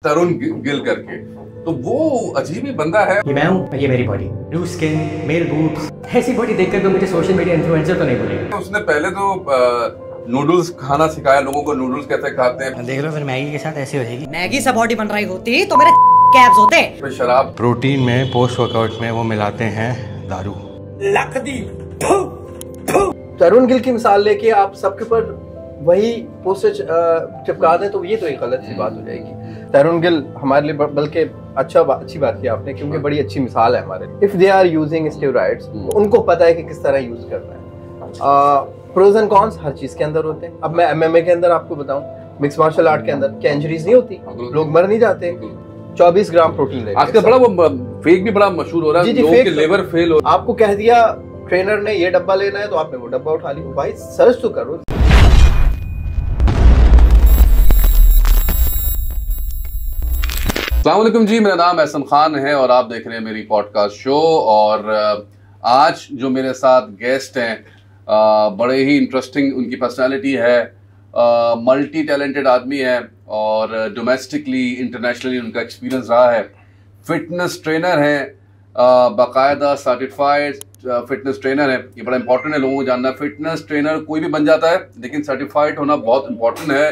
तरुण गिल करके, तो वो अजीब ही बंदा है। ये मैं हूँ, ये मेरी body, blue skin, male boobs, ऐसी बॉडी देखकर तो मुझे सोशल मीडिया इन्फ्लुएंसर तो नहीं बोलेगा। उसने पहले तो नूडल्स खाना सिखाया लोगों को, नूडल्स कैसे खाते हैं। देख लो फिर मैगी के साथ ऐसी हो जाएगी। मैगी से बॉडी बन रही होती तो मेरे कैब्स होते। फिर शराब, प्रोटीन में पोस्ट वर्कआउट में वो मिलाते हैं दारू। तरुण गिल की मिसाल लेके आप सबके पर वही पोस्टर चिपका दें तो ये तो एक गलत सी बात हो जाएगी। तरुण गिल हमारे लिए बल्कि अच्छी बात की आपने, क्योंकि बड़ी अच्छी मिसाल है हमारे लिए। If they are using steroids, उनको पता है कि किस तरह यूज करना है। प्रोज एंड कॉन्स हर चीज के अंदर होते हैं। अब मैं एमएमए के अंदर आपको बताऊं, मिक्स मार्शल आर्ट के अंदर क्या इंजरीज नहीं होती, लोग मर नहीं जाते। 24 ग्राम प्रोटीन लेते हैं। आजकल बड़ा वो फेक भी बड़ा मशहूर हो रहा है, लोगों के लेबर फेल हो। आपको कह दिया ट्रेनर ने ये डब्बा लेना है तो आपने वो डब्बा उठा लिया। भाई सर्च तो करो। अस्सलाम वालेकुम जी, मेरा नाम एहसन खान है और आप देख रहे हैं मेरी पॉडकास्ट शो। और आज जो मेरे साथ गेस्ट हैं, बड़े ही इंटरेस्टिंग उनकी पर्सनालिटी है, मल्टी टैलेंटेड आदमी है और डोमेस्टिकली इंटरनेशनली उनका एक्सपीरियंस रहा है। फिटनेस ट्रेनर हैं, बाकायदा सर्टिफाइड फिटनेस ट्रेनर है। ये बड़ा इंपॉर्टेंट है लोगों को जानना। फिटनेस ट्रेनर कोई भी बन जाता है, लेकिन सर्टिफाइड होना बहुत इंपॉर्टेंट है,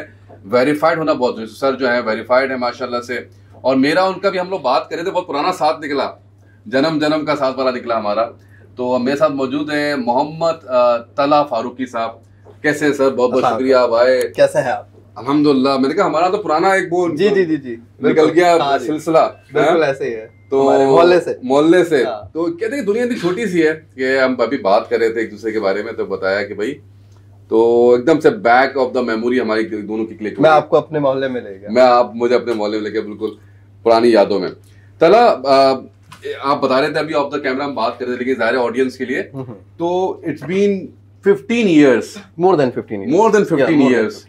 वेरीफाइड होना बहुत जरूरी। सर जो है वेरीफाइड है माशाल्लाह से। और मेरा उनका भी हम लोग बात कर रहे थे, बहुत पुराना साथ निकला, जन्म का साथ वाला निकला हमारा। तो मेरे साथ मौजूद है मोहम्मद तला फारूकी साहब। कैसे हैं सर? बहुत बहुत शुक्रिया आप आए। कैसे हैं आप? अल्हम्दुलिल्लाह। मैंने कहा हमारा तो पुराना एक वो जी निकल गया सिलसिला। बिल्कुल ऐसे ही है, तो मोहल्ले से तो कहते हैं दुनिया इतनी छोटी सी है कि हम अभी बात कर रहे थे एक दूसरे के बारे में, तो बताया कि भाई तो एकदम से बैक ऑफ द मेमोरी हमारी दोनों की क्लिक। मैं आपको अपने मोहल्ले में ले गया, आप मुझे अपने मोहल्ले में लेके, बिल्कुल पुरानी यादों में। तला आप बता रहे थे अभी ऑफ द कैमरा हम बात कर रहे थे, लेकिन ज़ाहिर ऑडियंस के लिए तो it's been 15 years, more than 15 years।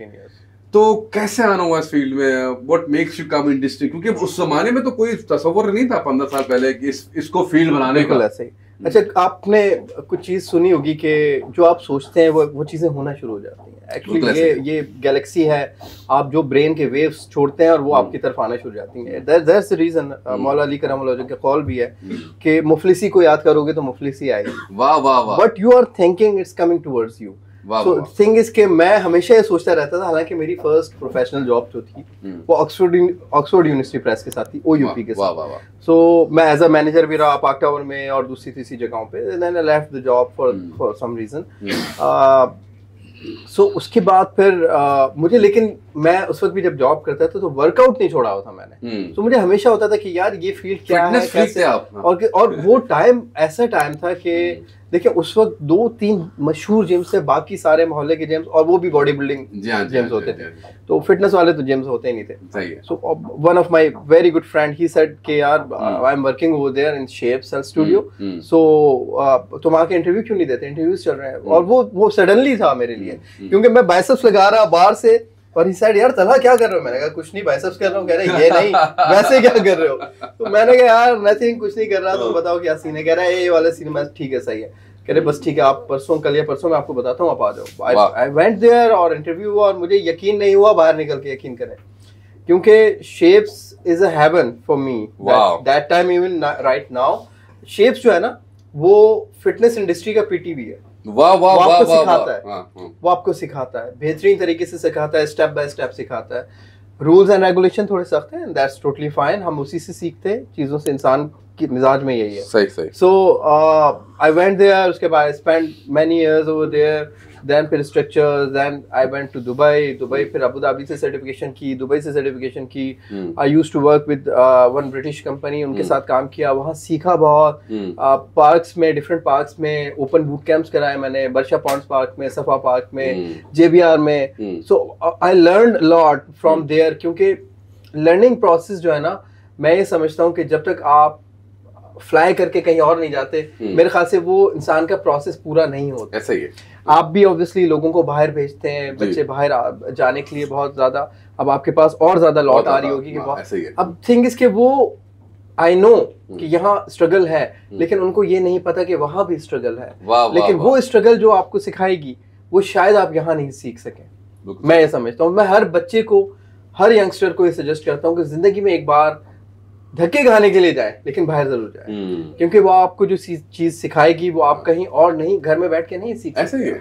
तो कैसे आना हुआ इस फील्ड में? What makes you come industry? क्योंकि उस जमाने में तो कोई तस्वर नहीं था 15 साल पहले कि इसको फील्ड बनाने का। ऐसे ही। अच्छा, आपने कुछ चीज सुनी होगी कि जो आप सोचते हैं वो चीजें होना शुरू हो जाती हैं। एक्चुअली ये गैलेक्सी है, आप जो ब्रेन के वेव्स छोड़ते हैं और वो आपकी तरफ आना शुरू हो जाती हैं। दैट्स द रीजन मौला अली करम का कॉल भी है कि मुफलिसी को याद करोगे तो मुफलिसी आएगी। वाह वाह वाह। But you are thinking it's coming towards you. So thing is के मैं हमेशा ये सोचता रहता था, हालांकि मेरी फर्स्ट प्रोफेशनल जॉब जो थी वो ऑक्सफोर्ड यूनिवर्सिटी प्रेस के साथ थी, ओयूपी के साथ। सो मैं एज अ मैनेजर भी रहा पार्क टावर में और दूसरी तीसरी जगहों पे। Then I left the job for some reason. So उसके बाद फिर मुझे, लेकिन मैं उस वक्त भी जब जॉब करता था तो वर्कआउट नहीं छोड़ा हुआ था मैंने। तो मुझे हमेशा होता था कि यार ये फील्ड क्या है, कैसे। और वो टाइम ऐसा टाइम था कि देखिए उस वक्त 2-3 मशहूर जिम्स थे, बाकी सारे मोहल्ले के जिम्स, और वो भी बॉडी बिल्डिंग जिम्स होते थे। तो फिटनेस वाले तो जिम्स होते ही नहीं थे। So one of my very good friend he said कि यार I am working over there in shape cell studio, so तुम आके इंटरव्यू क्यों नहीं देते? इंटरव्यूज चल रहे हैं। और वो सडनली था मेरे लिए, क्योंकि मैं बाइसेप्स लगा रहा बाहर से, और ही साइड यार तला क्या कर रहे हो? मैंने कहा कुछ नहीं, बाइसेप्स कर रहा हूँ। कह रहे ये नहीं वैसे क्या कर रहे हो? तो मैंने कहा यार नथिंग, कुछ नहीं कर रहा, तुम बताओ क्या सीन है? कह रहा है ये वाला सीन। मैं ठीक है, सही है। कह रहे बस ठीक है, आप कल या परसों मैं आपको बताता हूँ, आप आ जाओ। आई वेंट देयर और इंटरव्यू हुआ और मुझे यकीन नहीं हुआ बाहर निकल के, यकीन करें, क्योंकि shapes is a heaven for me that time, even right now. Shapes जो है ना वो फिटनेस इंडस्ट्री का पीटी भी है। वाह वाह वाह, आपको सिखाता है, वो आपको सिखाता है, बेहतरीन तरीके से सिखाता है, स्टेप बाय स्टेप सिखाता है। रूल्स एंड रेगुलेशन थोड़े सख्त हैं, दैट्स टोटली फाइन, हम उसी से सीखते हैं चीजों से, इंसान की मिजाज में यही है। सही। सो आई वेंट देयर, उसके बाद I spend many years over there. Then फिर structures, then I went to Dubai, फिर अबू धाबी से सर्टिफिकेशन की, दुबई से सर्टिफिकेशन की। I used to work with one British company, उनके साथ काम किया, वहाँ सीखा बहुत। पार्क्स में, डिफरेंट पार्क्स में ओपन बूट कैंप्स कराए मैंने, बर्शा पॉन्ड्स पार्क में, सफा पार्क में, जेबीआर में। So I learned lot from there, क्योंकि लर्निंग प्रोसेस जो है ना, मैं ये समझता हूँ कि जब तक आप फ्लाई करके कहीं और नहीं जाते, मेरे ख्याल से वो इंसान का प्रोसेस पूरा नहीं होता। ऐसा ही है। आप भी ऑब्वियसली लोगों को बाहर भेजते हैं, बच्चे बाहर जाने के लिए बहुत ज्यादा, अब आपके पास और ज्यादा लॉट आ रही होगी कि बहुत। अब थिंग इज के वो आई नो कि यहाँ स्ट्रगल है, लेकिन उनको ये नहीं पता कि वहां भी स्ट्रगल है। लेकिन वो स्ट्रगल जो आपको सिखाएगी वो शायद आप यहाँ नहीं सीख सकें। मैं ये समझता हूँ, मैं हर बच्चे को हर यंगस्टर को ये सजेस्ट करता हूँ कि जिंदगी में एक बार धक्के खाने के लिए जाए, लेकिन बाहर जरूर जाए, क्योंकि वो आपको जो चीज सिखाएगी वो आप कहीं और नहीं, घर में बैठ के नहीं सीख। ऐसे ही है,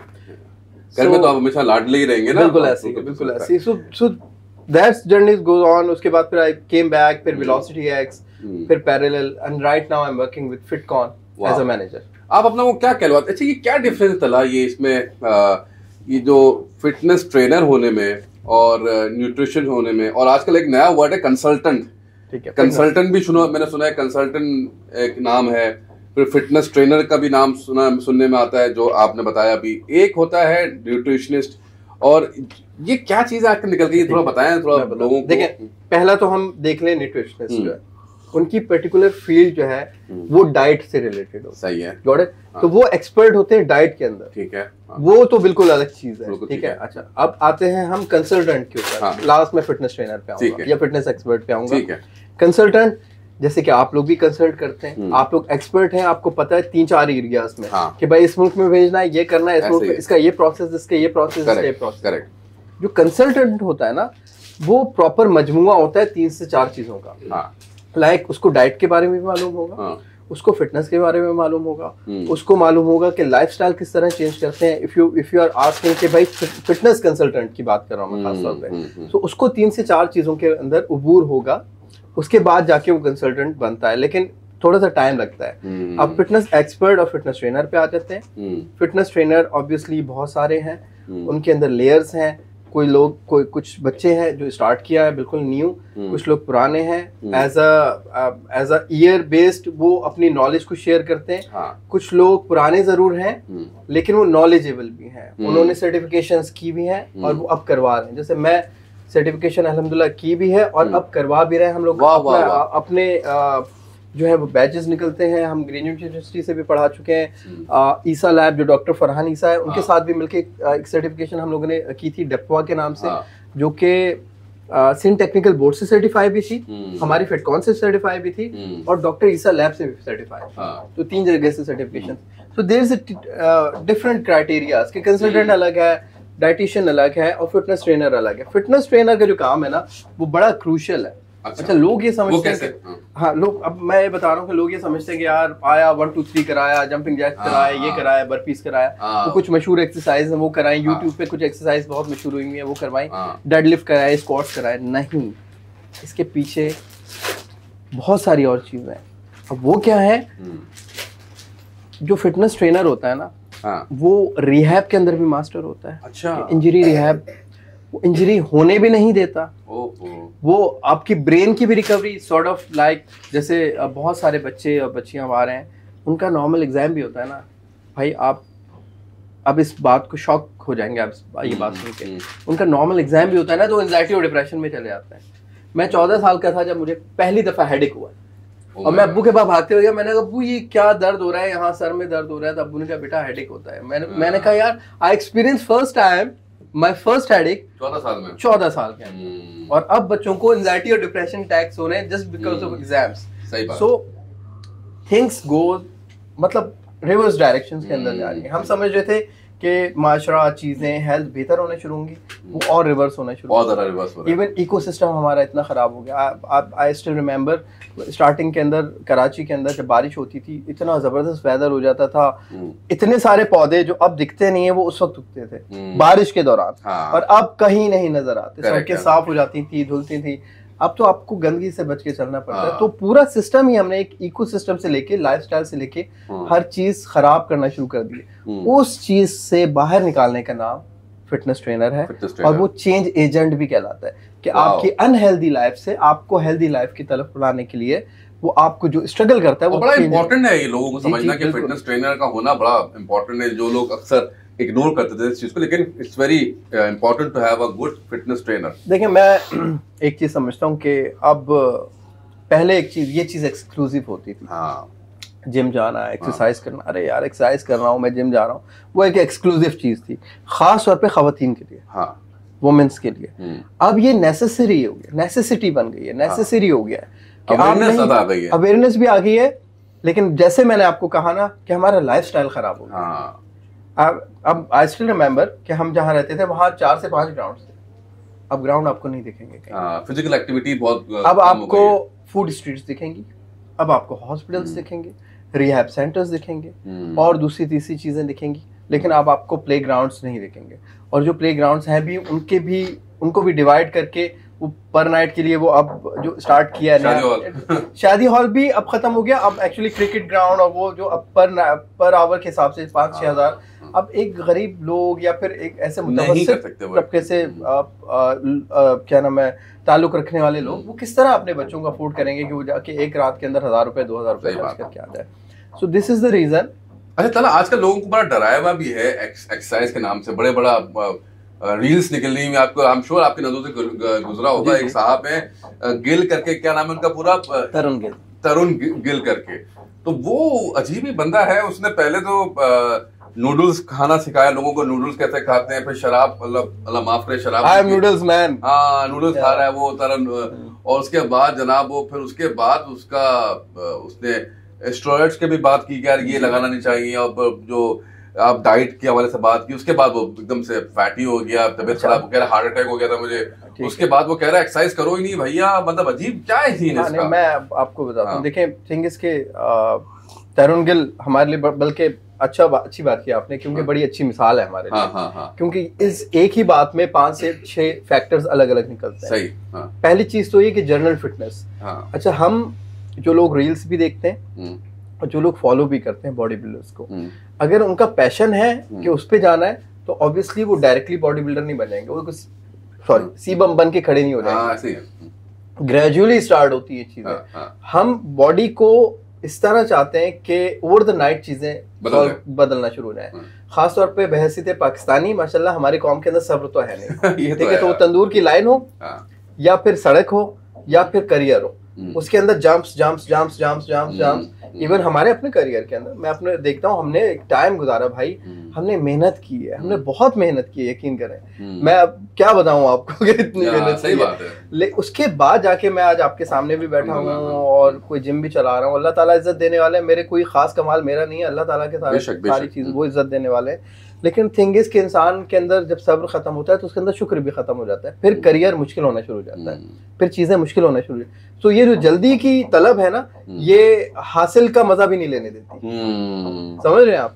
घर में तो आप हमेशा लाडले ही रहेंगे ना। बिल्कुल ऐसे, बिल्कुल ऐसे। So that's journey goes on. उसके बाद फिर आई केम बैक, फिर वेलोसिटी एक्स, फिर Parallel, and right now I am working with Fitcon as a manager. आप अपना वो क्या कहलवाते? अच्छा, ये क्या डिफरेंस चला ये इसमें ये जो फिटनेस ट्रेनर होने में और न्यूट्रिशन होने में, और आजकल एक नया वर्ड है कंसल्टेंट। ठीक है, कंसल्टेंट भी मैंने सुना है, कंसल्टेंट एक नाम है, फिर फिटनेस ट्रेनर का भी नाम सुनने में आता है जो आपने बताया अभी, एक होता है न्यूट्रिशनिस्ट। और ये क्या चीज आजकल निकल गई, थोड़ा बताएं थोड़ा लोगों को। देखिए, पहला तो हम देख लें न्यूट्रिशनिस्ट जो है, उनकी पर्टिकुलर फील्ड जो है वो डाइट से रिलेटेड हो। सही है, गॉट इट। तो वो एक्सपर्ट होते हैं डाइट के अंदर। ठीक है, वो तो बिल्कुल अलग चीज है। ठीक है, अच्छा अब आते हैं हम कंसल्टेंट के ऊपर। लास्ट में फिटनेस ट्रेनर पे आऊंगा या फिटनेस एक्सपर्ट पे आऊंगा। कंसल्टेंट जैसे कि आप लोग भी कंसल्ट करते हैं, आप लोग एक्सपर्ट हैं, आपको पता है 3-4 एरियाज में कि भाई इस मुल्क में भेजना है, ये करना है, इस मुल्क में इसका ये प्रोसेस, इसका ये प्रोसेस, इसका ये प्रोसेस। करेक्ट। जो कंसल्टेंट होता है ना, वो प्रॉपर मजमुआ होता है 3 से 4 चीजों का। लाइक उसको डाइट के बारे में भी मालूम होगा, उसको फिटनेस के बारे में मालूम होगा, उसको मालूम होगा कि लाइफस्टाइल किस तरह चेंज करते हैं। इफ यू आर आस्किंग कि भाई फिटनेस कंसल्टेंट की बात कर रहा हूँ मैं खास तौर पे, तो उसको 3 से 4 चीजों के अंदर उबूर होगा, उसके बाद जाके वो कंसल्टेंट बनता है, लेकिन थोड़ा सा टाइम लगता है। अब फिटनेस एक्सपर्ट और फिटनेस ट्रेनर पे आ जाते हैं। फिटनेस ट्रेनर ऑब्वियसली बहुत सारे हैं, उनके अंदर लेयर्स हैं। कुछ बच्चे हैं जो स्टार्ट किया है बिल्कुल न्यू, कुछ लोग पुराने हैं, एज अ ईयर बेस्ड वो अपनी नॉलेज को शेयर करते हैं। कुछ लोग पुराने जरूर हैं लेकिन वो नॉलेजेबल भी हैं, उन्होंने सर्टिफिकेशंस की भी हैं और वो अब करवा रहे हैं। जैसे मैं सर्टिफिकेशन अल्हम्दुलिल्लाह की भी है और अब करवा भी रहे हैं हम लोग। अपने जो है वो बैचेस निकलते हैं, हम ग्रीन यूनिवर्सिटी से भी पढ़ा चुके हैं। ईसा लैब जो डॉक्टर फरहान ईसा है, उनके साथ भी मिलके एक सर्टिफिकेशन हम लोगों ने की थी डेप्वा के नाम से, जो कि सिंध टेक्निकल बोर्ड से सर्टिफाई भी थी, हमारी फिटकॉन से सर्टिफाई भी थी और डॉक्टर ईसा लैब से भी सर्टिफाई। तो 3 जगह से certification. So there is different criterias कि कंसल्टेंट अलग है, डाइटिशियन अलग है और फिटनेस ट्रेनर अलग है। फिटनेस ट्रेनर का जो काम है ना वो बड़ा क्रूशियल है। अच्छा, लोग ये समझते हैं, हाँ लोग, अब मैं ये बता रहा हूँ कि लोग ये समझते हैं कि यार आया 1 2 3 कराया, जंपिंग जैक कराया, ये कराया, बर्पीज कराया, तो कुछ मशहूर एक्सरसाइज है वो कराएं, यूट्यूब पे कुछ एक्सरसाइज बहुत मशहूर हुई है वो करवाएं, डेडलिफ्ट कराए, स्क्वाट्स कराए। नहीं, इसके पीछे बहुत सारी और चीजें हैं। अब वो क्या है, जो फिटनेस ट्रेनर होता है ना वो रिहैब के अंदर भी मास्टर होता है। अच्छा, इंजरी रिहैब, वो इंजरी होने भी नहीं देता। वो आपकी ब्रेन की भी रिकवरी सॉर्ट ऑफ लाइक, जैसे बहुत सारे बच्चे और बच्चियां आ रहे हैं, उनका नॉर्मल एग्जाम भी होता है ना भाई। आप अब इस बात को शॉक हो जाएंगे आप ये बात सुन के, उनका नॉर्मल एग्जाम भी होता है ना, तो एंजाइटी और डिप्रेशन में चले जाते हैं। मैं 14 साल का था जब मुझे पहली दफा हेडेक हुआ और मैं अब्बू के पास भागते हुए गया। मैंने कहा अब्बू ये क्या दर्द हो रहा है, यहाँ सर में दर्द हो रहा है। तो अब्बू ने कहा बेटा हेडेक होता है। मैंने कहा यार I experience first time my first headache 14 साल के। और अब बच्चों को एंजाइटी और डिप्रेशन अटैक्स हो रहे हैं just because of exams. So things go मतलब रिवर्स डायरेक्शंस के अंदर जा रही है। हम समझ रहे थे कि माशरा चीजें हेल्थ बेहतर होने शुरू होंगी, वो और रिवर्स होना शुरू हो रहा है। इवन इकोसिस्टम हमारा इतना खराब हो गया। आई स्टिल रिमेंबर स्टार्टिंग के अंदर कराची के अंदर जब बारिश होती थी, इतना जबरदस्त वेदर हो जाता था, इतने सारे पौधे जो अब दिखते नहीं है वो उस वक्त उगते थे बारिश के दौरान। और अब कहीं नहीं नजर आते, सड़कें साफ हो जाती थी, धुलती थी। अब तो आपको गंदगी से बच के चलना पड़ता है। तो पूरा सिस्टम ही हमने एक इकोसिस्टम से लेके लाइफस्टाइल से लेके हर चीज खराब करना शुरू कर दी। उस चीज से बाहर निकालने का नाम फिटनेस ट्रेनर है और वो चेंज एजेंट भी कहलाता है कि आपकी अनहेल्दी लाइफ से आपको हेल्दी लाइफ की तरफ बुलाने के लिए वो आपको जो स्ट्रगल करता है वो बड़ा इंपॉर्टेंट है। ये लोगों को समझना कि फिटनेस ट्रेनर का होना बड़ा इंपॉर्टेंट है। जो लोग अक्सर इग्नोर करते थे इस चीज को, लेकिन it's very important to have a good fitness trainer. देखिए, मैं एक चीज समझता हूँ कि अब पहले ये चीज एक्सक्लूसिव होती थी। जिम जाना, एक्सरसाइज करना, अरे यार एक्सरसाइज कर रहा हूँ मैं, जिम जा रहा हूँ, वो एक एक्सक्लूसिव चीज थी खास तौर पे खवातीन के लिए, वुमेन्स के लिए। अब ये नेसेसरी हो गया, नेसेसिटी बन गई है, नेसेसरी हो गया है, अवेयरनेस भी आ गई है। लेकिन जैसे मैंने आपको कहा ना कि हमारा लाइफस्टाइल खराब हो गया। अब आई स्टिल रिमेंबर कि हम जहाँ रहते थे वहाँ 4 से 5 ग्राउंड थे। अब ग्राउंड आपको नहीं दिखेंगे कहीं। फिजिकल एक्टिविटी बहुत अब आपको फूड स्ट्रीट्स दिखेंगी, अब आपको हॉस्पिटल्स दिखेंगे, रिहैब सेंटर्स दिखेंगे और दूसरी तीसरी चीजें दिखेंगी, लेकिन अब आपको प्ले ग्राउंड्स नहीं दिखेंगे। और जो प्ले ग्राउंड्स हैं भी उनको भी डिवाइड करके वो पर नाइट के लिए वो अब जो स्टार्ट किया है शादी हॉल भी अब खत्म हो गया। अब एक्चुअली क्रिकेट ग्राउंड और वो जो अब पर आवर के हिसाब से 5-6 हज़ार, अब एक गरीब लोग या फिर एक ऐसे तबके से क्या नाम है ताल्लुक रखने वाले लोग वो किस तरह अपने बच्चों को अफोर्ड करेंगे कि वो जाके एक रात के अंदर 1000 रुपए 2000 रुपए खर्च करके आ जाए। So this is the reason. अच्छा तला आजकल लोगों को बड़ा डराया हुआ भी है एक्सरसाइज के नाम से, बड़ा रील्स निकल रही है। आपको आई एम श्योर आपकी नजरों से गुजरा होगा, एक साहब है गिल करके, क्या नाम है उनका पूरा, तरुण गिल करके, तो वो अजीब ही बंदा है। उसने पहले तो नूडल्स खाना सिखाया लोगों को, नूडल्स कैसे खाते हैं, फिर शराब, अल्लाह माफ करे, शराब, आई एम नूडल्स मैन, हाँ नूडल्स खा रहा है वो तरुण। और उसके बाद जनाब वो फिर उसके बाद उसने स्टेरॉइड्स की भी बात की कि यार ये लगाना नहीं चाहिए, और जो आप डाइट के हवाले से बात की, उसके बाद वो एकदम से फैटी हो गया, तबीयत खराब हो गया, हार्ट अटैक हो गया था मुझे। उसके बाद वो कह रहा है एक्सरसाइज करो ही नहीं भैया, मतलब अजीब क्या है सीन इसका। मैं आपको बताता हूँ, देखें थिंग इसके तरुण गिल हमारे लिए बल्कि अच्छी बात की आपने, क्योंकि बड़ी अच्छी मिसाल है हमारे लिए। क्योंकि इस एक ही बात में 5 से 6 फैक्टर्स अलग अलग निकलते हैं। सही। पहली चीज तो ये कि जनरल फिटनेस। अच्छा, हम जो लोग रील्स भी देखते हैं और जो लोग फॉलो भी करते हैं बॉडी बिल्डर्स को, अगर उनका पैशन है कि उस पे जाना है तो ऑब्वियसली वो डायरेक्टली बॉडी बिल्डर नहीं बनेंगे, वो सीबम बन के खड़े नहीं हो जाएंगे, ग्रेजुअली स्टार्ट होती है चीजें। हम बॉडी को इस तरह चाहते हैं कि ओवर द नाइट चीजें बदलना शुरू हो जाए। खासतौर पे बहसीत पाकिस्तानी माशाल्लाह हमारी कौम के अंदर सब्र तो है नहीं। ठीक है, तो वो तंदूर की लाइन हो या फिर सड़क हो या फिर करियर हो, उसके अंदर जंप्स इवन हमारे अपने करियर के अंदर मैं अपने देखता हूँ, हमने एक टाइम गुजारा भाई, हमने मेहनत की है, हमने बहुत मेहनत की है, यकीन करें। मैं अब क्या बताऊँ आपको कि इतनी मेहनत सही बात है। उसके बाद जाके मैं आज आपके सामने भी बैठा हूँ और कोई जिम भी चला रहा हूँ। अल्लाह ताला इज्जत देने वाले हैं, मेरे कोई खास कमाल मेरा नहीं है, अल्लाह ताला के सारी चीज वो इज्जत देने वाले हैं। लेकिन थिंग इज के इंसान के अंदर जब सब्र खत्म होता है तो उसके अंदर शुक्र भी खत्म हो जाता है, फिर करियर मुश्किल होना शुरू हो जाता है, फिर चीजें मुश्किल होना शुरू। तो ये जो जल्दी की तलब है ना, ये हासिल का मजा भी नहीं लेने देती, समझ रहे हैं आप।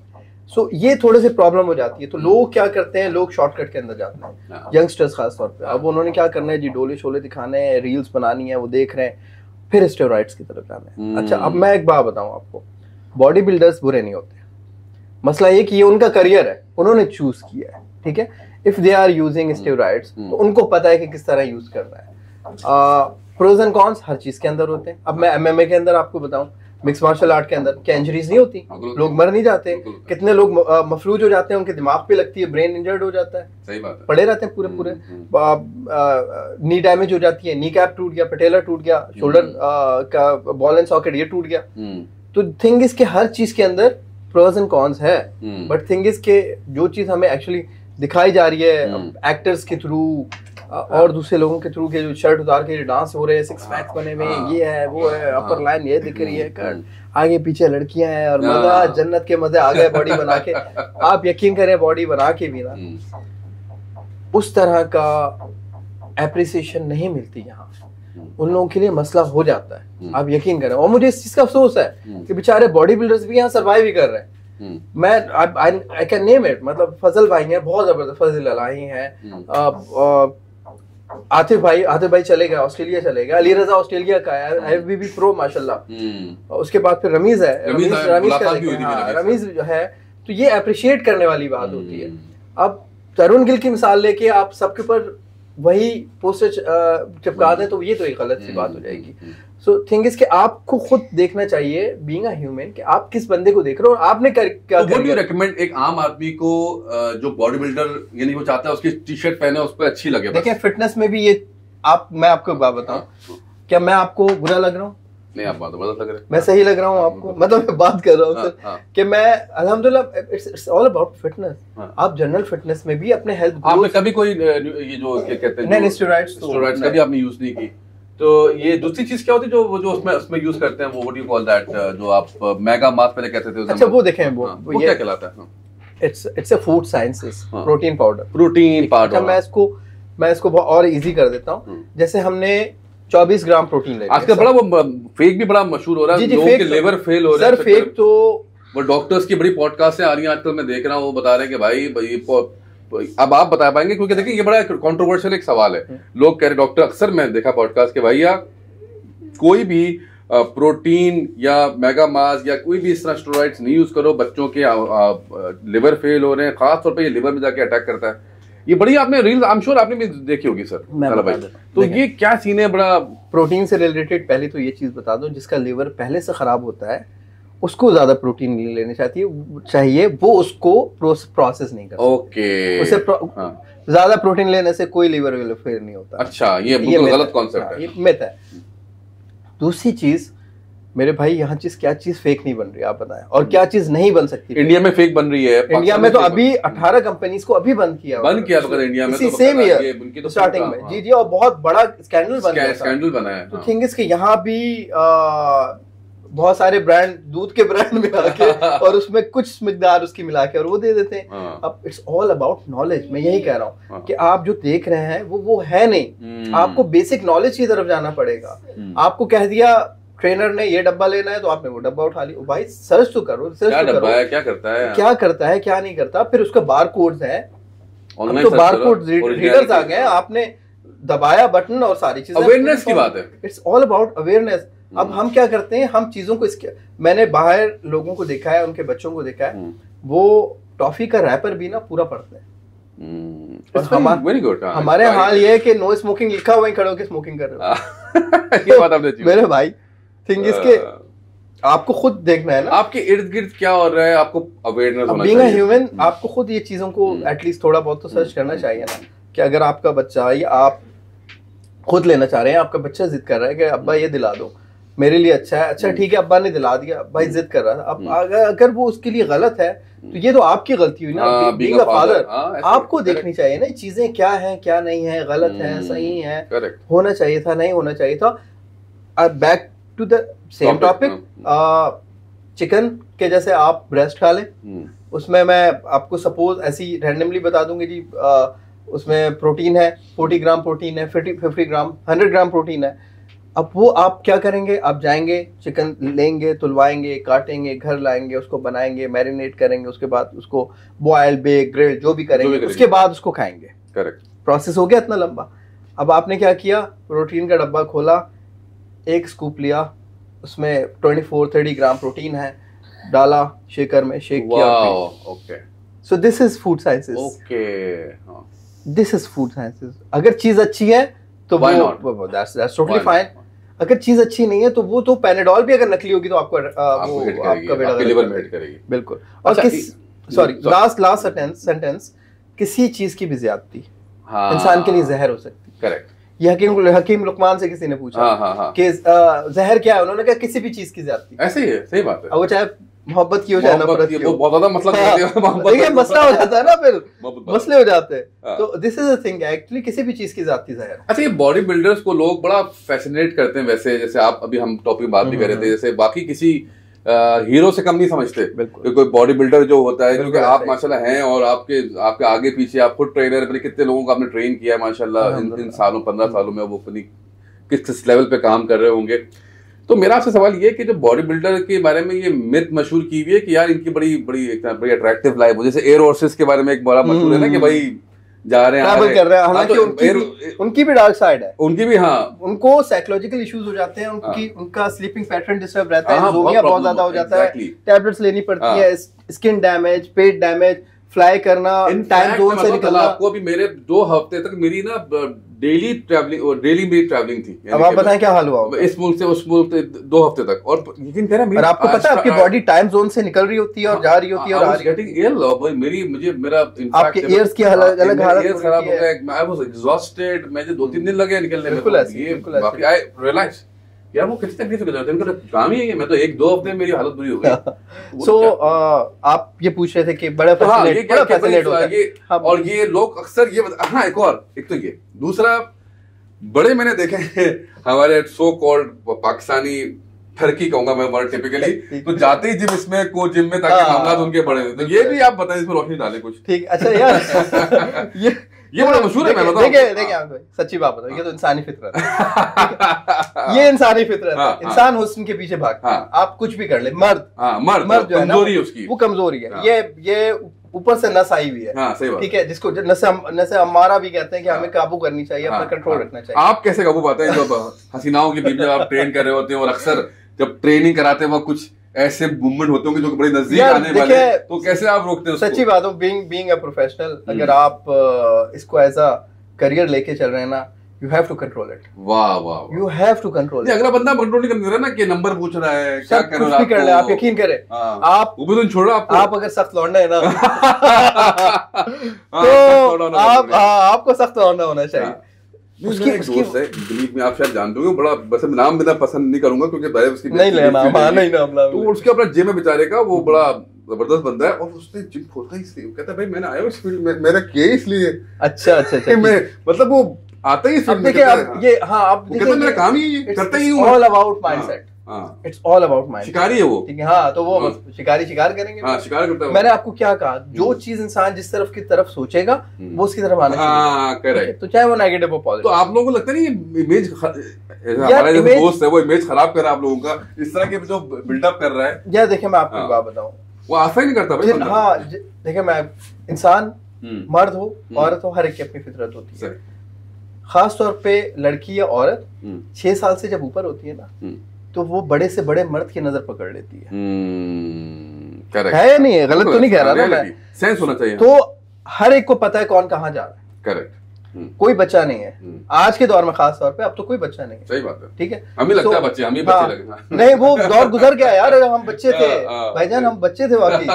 सो ये थोड़े से प्रॉब्लम हो जाती है। तो लोग क्या करते हैं, लोग शॉर्टकट के अंदर जाते हैं, यंगस्टर्स खास तौर पे। अब उन्होंने क्या करना है जी, डोले शोले दिखाने हैं, रील्स बनानी है, वो देख रहे हैं, फिर स्टेरॉइड्स की तरफ जाना है। अच्छा, अब मैं एक बात बताऊं आपको, बॉडी बिल्डर्स बुरे नहीं होते, मसला ये कि ये उनका करियर है, उन्होंने चूज किया है, ठीक है। If they are using steroids तो उनको पता है कि किस तरह यूज करना है। प्रोज एंड कॉन्स हर चीज के अंदर होते हैं। अब मैं एमएमए के अंदर आपको बताऊं, मिक्स मार्शल आर्ट के अंदर क्या इंजरीज नहीं होती, लोग मर नहीं जाते, कितने लोग मफलूज हो जाते हैं, उनके दिमाग पे लगती है, ब्रेन इंजर्ड हो जाता है, सही बात है, पड़े रहते हैं पूरे नी डैमेज हो जाती है, नी कैप टूट गया, पटेला टूट गया, शोल्डर का बॉल एंड सॉकेट ये टूट गया। तो थिंग इज के हर चीज के अंदर प्रोज एंड कॉन्स है, बट थिंग इज के जो चीज हमें एक्चुअली दिखाई जा रही है एक्टर्स के थ्रू और दूसरे लोगों के थ्रू के जो शर्ट उतार के डांस हो रहे हैं, 6 पैक्स बने हुए, ये है वो है, अपर लाइन ये दिख रही है, कट आगे पीछे लड़कियां हैं और मजा, जन्नत के मजे आ गए बॉडी बना के। आप यकीन करें बॉडी बना के भी ना उस तरह का एप्रिसिएशन नहीं मिलती यहाँ, उन लोगों के लिए मसला हो जाता है, आप यकीन करें। और मुझे इस चीज का अफसोस है कि बेचारे बॉडी बिल्डर्स भी यहाँ सर्वाइव ही कर रहे हैं। मैं आई कैन नेम इट, मतलब फजल भाई हैं बहुत जबरदस्त, फजल अलाही हैं, आतिफ भाई चले गए, ऑस्ट्रेलिया चले गए, अली रजा ऑस्ट्रेलिया का है, आईएफबीबी प्रो माशाल्लाह। उसके बाद फिर रमीज है, रमीज जो है, तो ये अप्रिशिएट करने वाली बात होती है। अब तरुण गिल की मिसाल लेके आप सबके ऊपर वही पोस्टर चिपका दें तो ये तो एक गलत सी बात हो जाएगी। सो थिंग इज कि आपको खुद देखना चाहिए, बीइंग अ ह्यूमन, कि आप किस बंदे को देख रहे हो और आपने क्या रेकमेंड एक आम आदमी को जो बॉडी बिल्डर यानी वो चाहता है उसकी टी शर्ट पहने उस पर अच्छी लगे। देखिए फिटनेस में भी ये मैं आपको एक बात बताऊं, क्या मैं आपको बुरा लग रहा हूँ? नहीं, आप बात लग रहे हैं, मैं सही लग रहा हूँ आपको, मतलब मैं बात कर रहा हूँ सर कि मैं अल्हम्दुलिल्लाह इट्स ऑल अबाउट फिटनेस। आप जनरल फिटनेस में भी अपने हेल्थ, आपने कभी कोई ये जो क्या कहते हैं नहीं स्टेरॉइड्स कभी आपने यूज नहीं की, तो ये दूसरी चीज क्या होती है जो उसमें यूज करते हैं, वो व्हाट यू कॉल दैट, जो आप मेगा मास पहले कहते थे? अच्छा वो देखें वो क्या कहलाता है? It's a food sciences, protein powder. अच्छा, मैं इसको मैं इसको और इजी कर देता हूँ। जैसे हमने 24 ग्राम प्रोटीन ले, आजकल बड़ा वो फेक भी बड़ा मशहूर हो रहा है, लोगों के लिवर फेल हो रहे हैं सर। फेक तो वो डॉक्टर्स की बड़ी पॉडकास्ट आ रही है आजकल, मैं देख रहा हूँ, वो बता रहे हैं कि भाई अब आप बता पाएंगे, क्योंकि देखिए ये बड़ा कंट्रोवर्शियल एक सवाल है। लोग कह रहे, डॉक्टर अक्सर मैं देखा पॉडकास्ट के, भैया कोई भी प्रोटीन या मेगा मास या कोई भी इस तरह स्टेरॉइड्स नहीं यूज करो, बच्चों के लिवर फेल हो रहे हैं, खास तौर पे ये लिवर में जाके अटैक करता है। ये बड़ी आपने रील्स आई एम श्योर आपने भी देखी होगी सर। भाई तो ये क्या सीन है बड़ा प्रोटीन से रिलेटेड? पहले तो ये चीज बता दो, जिसका लिवर पहले से खराब होता है उसको ज्यादा प्रोटीन नहीं लेने चाहिए, वो उसको प्रोसेस नहीं करता। ओके, उसे ज्यादा प्रोटीन लेने से कोई लिवर फेल नहीं होता। अच्छा, ये बिल्कुल गलत कॉन्सेप्ट है, ये मिथ है। दूसरी चीज मेरे भाई, यहाँ क्या चीज फेक नहीं बन रही आप बताएं, और क्या चीज नहीं बन सकती? इंडिया में फेक बन रही है। इंडिया में तो अभी 18 कंपनीज को अभी बंद किया तो इंडिया में सेम ईयर स्टार्टिंग में। जी और बहुत बड़ा स्कैंडल बना है। तो थिंग इज कि यहाँ भी बहुत सारे ब्रांड, दूध के ब्रांड मिला के और उसमें कुछ मिकदार उसकी मिला के और वो दे देते हैं। अब इट्स ऑल अबाउट नॉलेज। मैं यही कह रहा हूँ कि आप जो देख रहे हैं वो है नहीं। आपको बेसिक नॉलेज की तरफ जाना पड़ेगा। आपको कह दिया ट्रेनर ने ये डब्बा लेना है तो आपने वो डब्बा उठा लिया। भाई सर्च तो करो, क्या डब्बा है, क्या करता है, क्या नहीं करता। फिर उसका बार कोड्स है, अब तो बार कोड रीडर्स आ गए, आपने दबाया बटन और सारी चीजें। अवेयरनेस की बात है, इट्स ऑल अबाउट अवेयरनेस। अब हम क्या करते हैं, हम चीजों को मैंने बाहर लोगों को देखा है, उनके बच्चों को देखा है, वो टॉफी का रैपर भी ना पूरा पढ़ते हैं। Very good. हमारे हाल ये है कि नो स्मोकिंग लिखा हुआ, खड़े होकर स्मोकिंग कर रहे हो। ये बात आपने मेरे भाई थिंग इसके आपको खुद देखना है ना, आपके इर्द गिर्द क्या हो रहा है, आपको अवेयरनेस होना चाहिए। बीइंग अ ह्यूमन आपको खुद ये चीजों को एटलीस्ट थोड़ा बहुत तो सर्च करना चाहिए ना, कि अगर आपका बच्चा या आप खुद लेना चाह रहे हैं, आपका बच्चा जिद कर रहा है कि अब्बा ये दिला दो, मेरे लिए अच्छा है, अच्छा ठीक है अब्बा ने दिला दिया, भाई जिद कर रहा था। अब अगर वो उसके लिए गलत है तो ये तो आपकी गलती हुई ना, बीइंग अ फादर। आपको देखनी चाहिए ना चीजें क्या है, क्या नहीं है, गलत है, सही है, होना चाहिए था, नहीं होना चाहिए था। Back to the same topic, chicken के जैसे आप ब्रेस्ट खा लें, उसमें मैं आपको सपोज ऐसी रैंडमली बता दूंगी जी, उसमें प्रोटीन है 40 ग्राम प्रोटीन है, 50 ग्राम 100 ग्राम प्रोटीन है। अब वो आप क्या करेंगे, आप जाएंगे चिकन लेंगे, तुलवाएंगे, काटेंगे, घर लाएंगे, उसको बनाएंगे, मैरिनेट करेंगे, उसके बाद उसको बॉयल, बेक, ग्रिल जो भी करेंगे, उसके बाद उसको खाएंगे। करेक्ट, प्रोसेस हो गया इतना लंबा। अब आपने क्या किया, प्रोटीन का डब्बा खोला, एक स्कूप लिया, उसमें 24-30 ग्राम प्रोटीन है, डाला शेकर में, शेक किया। Okay, so this is food sciences. Okay, this is food sciences. अगर चीज अच्छी है तो वो दैट्स टोटली फाइन। अगर चीज अच्छी नहीं है तो वो तो पैनाडोल भी अगर नकली होगी तो आपको आपका लिवर में हिट करेगी। बिल्कुल। और सॉरी लास्ट सेंटेंस, किसी चीज की भी ज्यादती इंसान के लिए जहर हो सकती है। करेक्ट। ये हकीम लुकमान से किसी ने पूछा कि जहर क्या है, उन्होंने कहा किसी भी चीज की ज्यादती। ऐसे ही है, सही बात है। वो चाहे मोहब्बत की हो, चाहे नफरत की हो, वो बहुत ज्यादा मसला हो जाता है ना, फिर मसले हो जाते हैं। तो this is a thing actually, किसी भी चीज की ज्यादती जहर। अच्छा, ये बॉडी बिल्डर्स को लोग बड़ा फैसिनेट करते हैं वैसे, जैसे आप अभी हम टॉपिक बात भी कर रहे थे, जैसे बाकी किसी हीरो से कम नहीं समझते कोई बॉडी बिल्डर जो होता है, क्योंकि आप माशाल्लाह हैं और आपके आगे पीछे आप खुद ट्रेनर, अपने कितने लोगों को आपने ट्रेन किया है माशाल्लाह इन सालों 15 सालों में, वो अपनी किस लेवल पे काम कर रहे होंगे। तो मेरा आपसे सवाल ये कि जो बॉडी बिल्डर के बारे में ये मिथ मशहूर की हुई है कि यार इनकी बड़ी अट्रैक्टिव लाइफ हो, जैसे एयर फोर्सेस के बारे में एक बड़ा मशहूर है ना कि भाई जा रहे हैं, ट्रैवल कर रहे हैं, हालांकि उनकी भी डार्क साइड है, उनकी भी, हाँ, उनको साइकोलॉजिकल इश्यूज हो जाते हैं, उनका स्लीपिंग पैटर्न डिस्टर्ब रहता है, इंसोम्निया बहुत ज्यादा हो जाता है, टैबलेट्स लेनी पड़ती है, स्किन डैमेज, पेट डैमेज, फ्लाई करना, टाइम जोन से निकलना। आपको अभी मेरे 2 हफ्ते तक मेरी ना डेली मेरी ट्रैवलिंग थी। अब आप बताएं क्या हाल हुआ इस मुल्क से उस मुल्क 2 हफ्ते तक। और यकीन करें, और आपको पता है आपकी बॉडी टाइम जोन से निकल रही होती है और जा रही होती है, और आपके ईयर्स की अलग हालत खराब हो गया, आई वाज एग्जॉस्टेड, मुझे 2-3 दिन लगे निकलने में। बाकी आई रियलाइज यार वो कितनी तकलीफ करते हैं, उनका काम ही है। मैं तो 1-2 हफ्ते में मेरी हालत बुरी हो गई। सो आप ये पूछ रहे थे कि बड़ा फैसिनेट होता है, और ये लोग अक्सर ये हाँ, एक तो ये दूसरा, बड़े मैंने देखे हैं हमारे सो कॉल्ड पाकिस्तानी, ठरकी कहूंगा मैं हमारे टिपिकली, तो जाते ही जिम जिम में ताकि मामला उनके बड़े, तो ये भी आप बताएं, इसमें रोशनी डालें कुछ। ठीक, अच्छा यार ये बड़ा मशहूर है, मैं बताऊं। देखिए भाई, सच्ची बात बताओ, ये तो इंसानी फितरत है। ये इंसानी फितरत है। इंसान हुस्न के पीछे भागता है। आप कुछ भी कर ले, मर्द जो है ना, वो कमजोरी है। ये ऊपर से नस आई हुई है, ठीक है, जिसको नसे अम्मारा भी कहते हैं कि हमें काबू करनी चाहिए, अपना कंट्रोल रखना चाहिए। आप कैसे काबू पाते हैं जब हसीनाओं के बीच में आप ट्रेन कर रहे होते हैं, और अक्सर जब ट्रेनिंग कराते हैं वक्त कुछ ऐसे मूवमेंट होते होंगे जो बड़े नजदीक आने वाले हैं, तो कैसे आप रोकते हैं उसको? सच्ची बात हो, बीइंग अ प्रोफेशनल, अगर आप इसको एज अ करियर लेके चल रहे हैं ना, you have to control it। वाह you have to control it। अगला बंदा कंट्रोल नहीं कर रहा ना, कि नंबर पूछ रहा है, क्या कर रहा है, कर ले, आप यकीन करें, आप वो भी तो छोड़ रहा आपको। आप अगर सख्त लौंडा है ना तो आपको सख्त लौंडा होना चाहिए। उसकी दोस्त है दिलीप में, आप शायद जानते होंगे, बड़ा बस नाम मेरा पसंद नहीं करूंगा क्योंकि उसकी नहीं लेना, नहीं नाम, तो उसके अपना जिम है बेचारे का, वो बड़ा जबरदस्त बंदा है, और उसने जिम खोला इसलिए, कहता है भाई मैंने आया इस फील्ड में, मेरा किया इसलिए। अच्छा मैं मतलब वो आता ही अब देखिए, अब ये आप कहता मेरा काम ही करता ही हूँ। All about mindset, it's all about mind. शिकारी है वो, ठीक है, हाँ, तो वो शिकारी शिकार करेंगे। शिकार करता है। मैंने आपको क्या कहा, जो चीज इंसान जिस तरफ की तरफ सोचेगा वो उसकी तरफ आना चाहिए। करेक्ट। तो चाहे वो नेगेटिव हो पॉजिटिव। तो आप लोगों को लगता नहीं इमेज, हमारा जो दोस्त है वो इमेज खराब कर रहा है आप लोगों का, इस तरह के जो बिल्डअप कर रहा है? यार देखिए, मैं आपको एक बात बताऊं, वो आशा ही नहीं करता भाई। हाँ देखिए, मैं इंसान, मर्द हो औरत हो, हर एक की अपनी फितरत होती है। खास तौर पे लड़की या औरत 6 साल से जब ऊपर होती है ना, तो वो बड़े से बड़े मर्द की नजर पकड़ लेती है। है या नहीं है? गलत तो नहीं कह रहा ना मैं? सेंस होना चाहिए। तो हर एक को पता है कौन कहाँ जा रहा है। करेक्ट। कोई बच्चा नहीं है आज के दौर में, खास तौर पे अब तो कोई बच्चा नहीं है। सही बात है। ठीक है, हमें लगता है बच्चे, हम ही बच्चे लगे। नहीं, वो दौर गुजर गया यार, हम बच्चे थे भाईजान, हम बच्चे थे वाकई,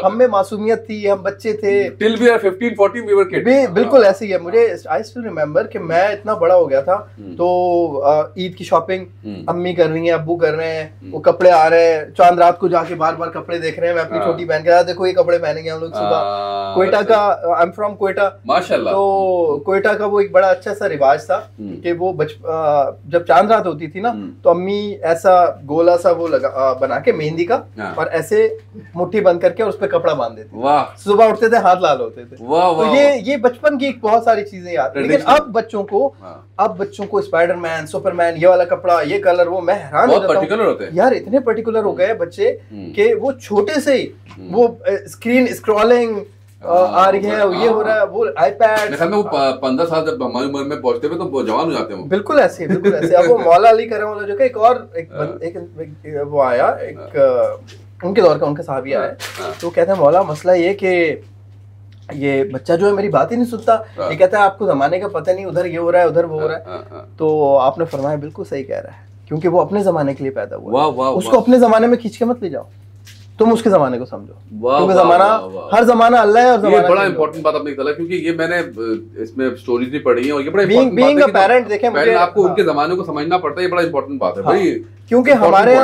हम में मासूमियत थी, हम बच्चे थे। Till we are 15 14 we were kids. बिल्कुल ऐसे ही है। मुझे आई स्टिल रिमेम्बर कि मैं इतना बड़ा हो गया था, तो ईद की शॉपिंग अम्मी कर रही है, अब्बू कर रहे हैं, वो कपड़े आ रहे हैं, चांद रात को जाके बार बार कपड़े देख रहे हैं। मैं अपनी छोटी बहन के साथ, देखो ये कपड़े पहनेंगे हम लोग सुबह। कोयटा का, आई एम फ्रॉम कोयटा माशाल्लाह, तो कोयटा का वो एक बड़ा अच्छा सा रिवाज था कि वो जब चांद रात होती थी ना, तो अम्मी ऐसा गोला सा वो लगा बना के मेहंदी का, और ऐसे मुट्ठी बंद करके और उस पे कपड़ा बांध देते। वाह। सुबह उठते थे, हाथ लाल होते थे। तो ये बचपन की बहुत सारी चीजें याद। लेकिन अब बच्चों को स्पाइडरमैन, सुपरमैन, ये वाला कपड़ा, ये कलर, वो मैं हैरान हो जाता हूं यार, इतने पर्टिकुलर हो गए बच्चे कि वो छोटे से ही वो स्क्रीन स्क्रॉलिंग आ रही है, ये हो रहा है, वो आईपैड। वो 15 साल जब हमारी उम्र में पहुंचते हैं तो जवान हो जाते हैं। बिल्कुल ऐसे, बिल्कुल ऐसे। अब वो मौला अली करम वाला जो कि एक वो आया, एक उनके दौर का, उनका साहबी आया, तो कहते हैं मौला मसला ये कि ये बच्चा जो है मेरी बात ही नहीं सुनता, ये कहता है आपको जमाने का पता नहीं, उधर ये हो रहा है, उधर वो हो रहा है। तो आपने फरमाया बिल्कुल सही कह रहा है, क्योंकि वो अपने जमाने के लिए पैदा हुआ, उसको अपने जमाने में खींच के मत ले जाओ, तुम उसके जमाने को समझो, क्योंकि जमाना, हर जमाना अल्लाह है। और जमाना बड़ा इंपॉर्टेंट बात आपने कहा, क्योंकि ये मैंने इसमें स्टोरीज भी पढ़ी है, और ये बड़ा इंपॉर्टेंट बीइंग अ पेरेंट, देखें मुझे आपको उनके जमाने को समझना पड़ता है, ये बड़ा इंपॉर्टेंट बात है भाई, क्योंकि हमारे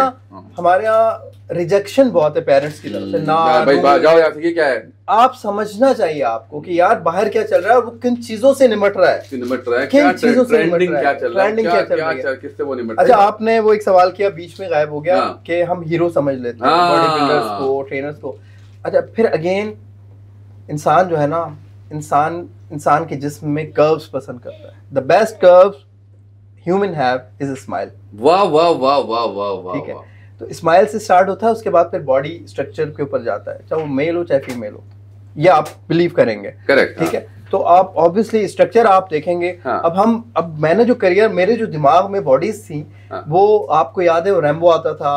यहाँ रिजेक्शन बहुत है पेरेंट्स की तरफ से। ना भाई जाओ यार, ये क्या है, आप समझना चाहिए आपको कि यार बाहर क्या चल रहा है और वो किन चीजों से निमट रहा है, क्या चीजों से निमट रहा है, ट्रेंडिंग क्या चल रही है, किससे वो निमट। अच्छा, आपने वो एक सवाल किया, बीच में गायब हो गया कि हम हीरो समझ लेते हैं बॉडी बिल्डर्स को, ट्रेनर्स को। अच्छा, फिर अगेन इंसान जो है ना, इंसान के जिस्म में कर्व्स पसंद करता है। The best curves human have is a smile. वाह वाह वाह वाह वाह वाह। ठीक है, तो स्माइल से स्टार्ट होता है, उसके बाद फिर बॉडी स्ट्रक्चर के ऊपर जाता है, चाहे वो मेल हो चाहे फीमेल हो, ये आप बिलीव करेंगे। करेक्ट। ठीक है, तो आप ऑब्वियसली स्ट्रक्चर आप देखेंगे। अब मैंने जो करियर, मेरे जो दिमाग में बॉडीज थी, वो आपको याद है, वो रैम्बो आता था,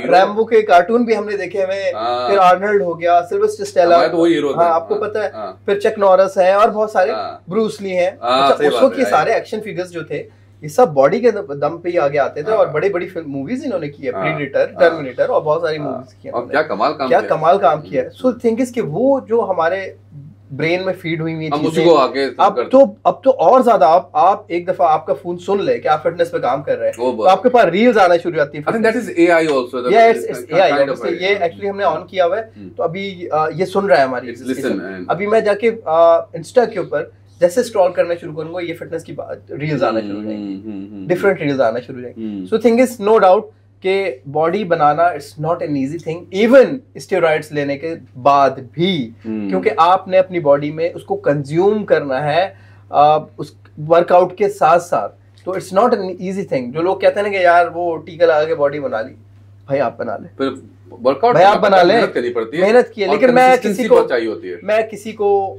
रैम्बो के कार्टून भी हमने देखे हुए, फिर आर्नल्ड हो गया, सिल्वेस्टर स्टेलोन, तो वो हीरो था, आपको पता है, फिर चक नॉरिस है, और बहुत सारे, ब्रूस ली है। अच्छा, उस वक्त ये सारे एक्शन फिगर्स जो थे, ये सब बॉडी के दम पे ही आगे आते थे, और बड़ी बड़ी मूवीज इन्होंने की है, प्रीडेटर, टर्मिनेटर, और बहुत सारी मूवीज की है। क्या कमाल काम किया है। सो थिंक इज कि वो जो हमारे ब्रेन में फीड हुई हुई चीजें, अब तो और ज्यादा, आप एक दफा आपका फोन सुन ले कि आप फिटनेस पे काम कर रहे हैं, तो आपके पास रील्स आना शुरू हो जाती है। I think that is AI also. Yeah, it's AI. ये एक्चुअली हमने ऑन किया हुआ है, तो अभी ये सुन रहा है हमारी। अभी मैं जाके इंस्टा के ऊपर जैसे स्क्रॉल करना शुरू करूंगा, ये फिटनेस की रील्स आना शुरू हो जाएंगी, डिफरेंट रील्स आना शुरू हो जाएंगी। So thing is no doubt कि बॉडी बनाना it's not an easy thing, even steroids लेने के बाद भी, क्योंकि आपने अपनी बॉडी में उसको कंज्यूम करना है उस वर्कआउट के साथ साथ, तो it's not an easy thing. जो लोग कहते हैं ना कि यार वो टीका लगा के बॉडी बना ली, भाई आप बना ले, वर्कआउट भाई आप बना ले, मेहनत करनी पड़ती है, मेहनत की है, लेकिन मैं किसी को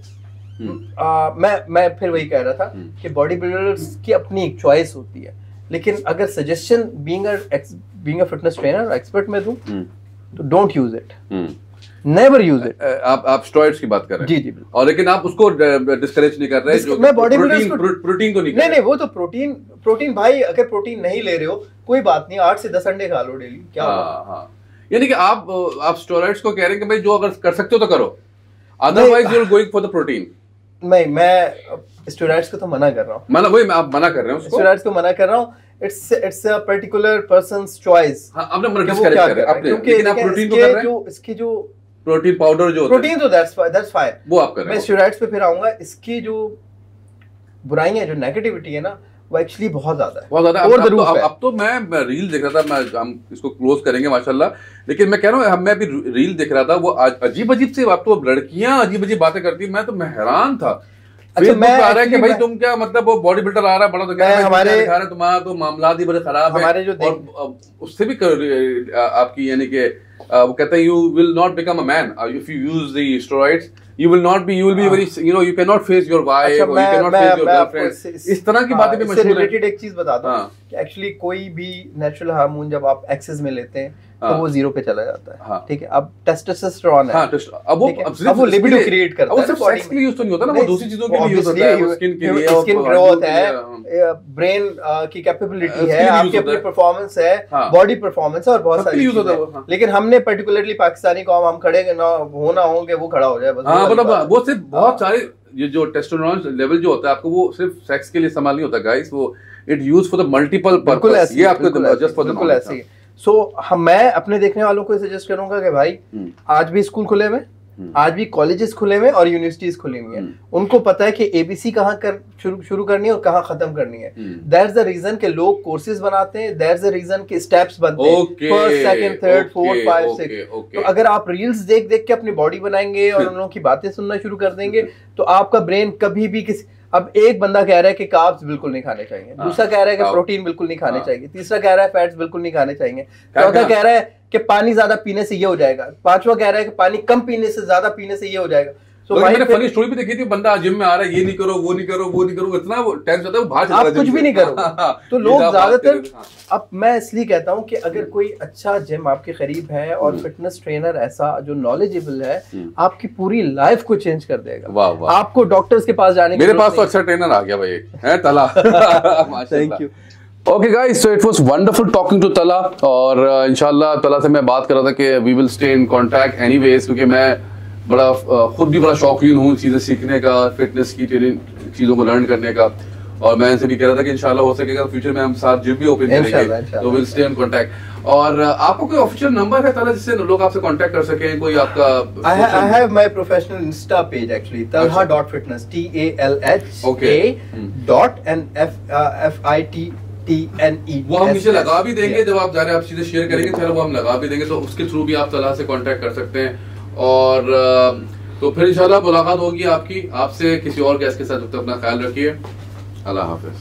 मैं फिर वही कह रहा था कि बॉडी बिल्डर्स की अपनी एक चॉइस होती है, लेकिन अगर suggestion being a fitness trainer expert में दूं तो don't use it, never use it. आप स्टेरॉइड्स की बात कर रहे हैं? जी। और लेकिन आप उसको डिस्करेज नहीं कर रहे, जो मैं बॉडी बिल्डर्स को प्रोटीन को नहीं, वो तो प्रोटीन भाई, अगर प्रोटीन नहीं ले रहे हो कोई बात नहीं, 8 से 10 अंडे खा लो डेली, क्या हाँ। यानी कि आप स्टेरॉइड्स को कह रहे हैं कि भाई जो अगर कर सकते हो तो करो, otherwise you are going for the protein. नहीं, मैं स्टेरॉइड्स को तो मना कर रहा हूँ, वही आप मना कर रहे हैं उसको, स्टेरॉइड्स को मना कर रहा हूँ। It's a particular persons choice. आपने डिस्करेज कर रहे हैं आपने, लेकिन आप प्रोटीन को कर रहे हैं, इसकी जो प्रोटीन पाउडर जो प्रोटीन तो दैट्स फाइन, वो आप कर रहे हैं। मैं स्टेरॉइड्स पे फिर आऊंगा। इसकी जो बुराइयां, जो नेगेटिविटी है ना, वो एक्चुअली बहुत ज्यादा है। अब तो मैं रील देख रहा था, हम इसको क्लोज करेंगे माशाल्लाह, लेकिन मैं कह रहा हूँ मैं अभी रील देख रहा था, वो अजीब से आप तो लड़कियां अजीब बातें करती, मैं तो हैरान था। अच्छा, मैं आ रहा है कि भाई तुम क्या मतलब वो बॉडी बिल्डर आ रहा है बड़ा, तो क्या हमारे तुम्हारा तो मामला ही बड़े खराब है, और उससे भी आपकी यानी कि वो कहते हैं you will not become a man if you use the steroids, you will be very, you cannot face your wife, or you cannot face your girlfriend, इस तरह की बातें भी मशहूर है। रिलेटेड एक चीज बता दूं कि एक्चुअली कोई भी नेचुरल हार्मोन जब आप एक्सेस में लेते हैं तो वो 0 पे चला जाता है, ठीक है। अब टेस्टोस्टेरोन है, अब वो लिबिडो क्रिएट करता है, वो सिर्फ सेक्स के लिए यूज तो नहीं होता ना, वो दूसरी चीजों के लिए यूज होता है, स्किन के लिए, स्किन ग्रोथ है, ब्रेन की कैपेबिलिटी है, आपकी अपनी परफॉर्मेंस है, बॉडी परफॉर्मेंस है, और बहुत सारी यूज होता है। लेकिन हमने पर्टिकुलरली पाकिस्तानी कौम, हम खड़े ना होंगे वो खड़ा हो जाए बस, मतलब वो सिर्फ बहुत सारे ये जो टेस्टोस्टेरोन लेवल जो होता है आपको, वो सिर्फ सेक्स के लिए इस्तेमाल नहीं होता गाइस, वो it use for the multiple purpose. ये आपको जस्ट फॉर द ऐसे। सो मैं अपने देखने वालों को सजेस्ट करूंगा कि भाई आज भी स्कूल खुले हुए, आज भी कॉलेजेस खुले हुए और यूनिवर्सिटीज खुली हुई हैं, उनको पता है कि एबीसी कहाँ शुरू करनी है और कहाँ खत्म करनी है। दैट्स द रीजन कि लोग कोर्सेज बनाते हैं, दैट्स द रीजन कि स्टेप्स बनते हैं, फर्स्ट, सेकंड, थर्ड, फोर्थ, 5, 6। तो अगर आप रील्स देख के अपनी बॉडी बनाएंगे और उन लोगों की बातें सुनना शुरू कर देंगे तो आपका ब्रेन कभी भी अब एक बंदा कह रहा है कि कार्ब्स बिल्कुल नहीं खाने चाहिए, दूसरा कह रहा है कि प्रोटीन बिल्कुल नहीं खाने चाहिए, तीसरा कह रहा है फैट्स बिल्कुल नहीं खाने चाहिए, चौथा कह रहा है कि पानी ज्यादा पीने से ये हो जाएगा, पांचवा कह रहा है कि पानी कम पीने से ज्यादा पीने से ये हो जाएगा। मैंने फनी स्टोरी भी देखी थी, बंदा जिम में आ रहा है, ये नहीं करो, वो नहीं करो, वो नहीं करो, इतना वो टेंस होता है, वो बाहर आप कुछ भी नहीं करो। तो लोग ज्यादातर, अब मैं इसलिए कहता हूँ कि अगर कोई अच्छा जिम आपके करीब है और फिटनेस ट्रेनर ऐसा जो नॉलेजेबल है, आपकी पूरी लाइफ को चेंज कर देगा। आपको डॉक्टर्स के पास जाने की, मेरे पास तो अच्छा ट्रेनर आ गया भाई, है Talha. Thank you. Okay guys, so it was wonderful talking to Talha, और इंशाल्लाह तला से मैं बात कर रहा था कि we will stay in contact anyways, क्योंकि मैं खुद भी बड़ा शौकीन हूँ चीजें सीखने का, फिटनेस की चीजों को लर्न करने का, और मैं इनसे भी कह रहा था कि इंशाल्लाह हो सकेगा फ्यूचर में हम साथ जिम भी ओपन करेंगे, तो विल स्टे इन कांटेक्ट। और आपको कोई ऑफिशियल नंबर है तला जिससे लोग आपसे कांटेक्ट कर सकें? कोई आपका? I have my professional Insta page actually, talha.fitness, TALHA.FITTNE। वो हम नीचे लगा भी देंगे, जब आप जा रहे हैं आप सीधे शेयर करेंगे, चलो वो हम लगा भी देंगे, तो उसके थ्रू भी आप तला से कांटेक्ट कर सकते हैं। और तो फिर इंशाल्लाह मुलाकात होगी आपकी, आपसे किसी और गेस्ट के साथ। जब तक अपना ख्याल रखिए, अल्लाह हाफिज।